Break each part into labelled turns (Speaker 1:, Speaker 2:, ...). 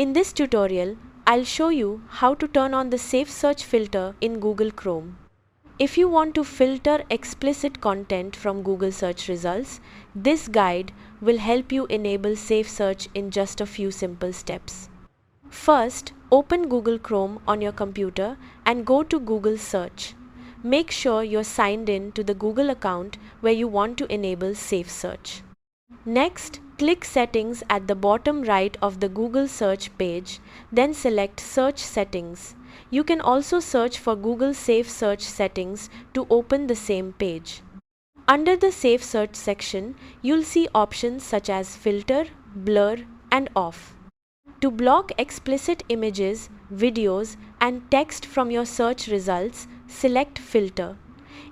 Speaker 1: In this tutorial, I'll show you how to turn on the SafeSearch filter in Google Chrome. If you want to filter explicit content from Google search results, this guide will help you enable SafeSearch in just a few simple steps. First, open Google Chrome on your computer and go to Google Search. Make sure you're signed in to the Google account where you want to enable SafeSearch. Next, click Settings at the bottom right of the Google search page, then select Search Settings. You can also search for Google SafeSearch settings to open the same page. Under the SafeSearch section, you'll see options such as Filter, Blur, and Off. To block explicit images, videos, and text from your search results, select Filter.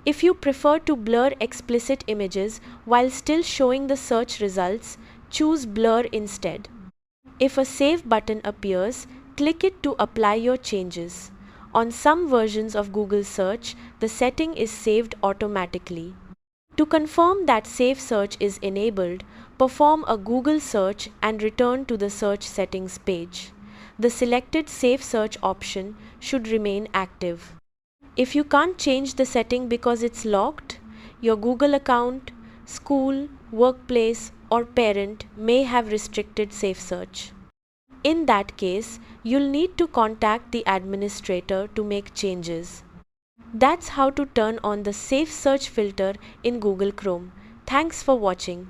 Speaker 1: If you prefer to blur explicit images while still showing the search results, choose Blur instead. If a Save button appears, click it to apply your changes. On some versions of Google Search, the setting is saved automatically. To confirm that SafeSearch is enabled, perform a Google search and return to the search settings page. The selected SafeSearch option should remain active. If you can't change the setting because it's locked, your Google account, school, workplace, or parent may have restricted SafeSearch. In that case, you'll need to contact the administrator to make changes. That's how to turn on the SafeSearch filter in Google Chrome. Thanks for watching.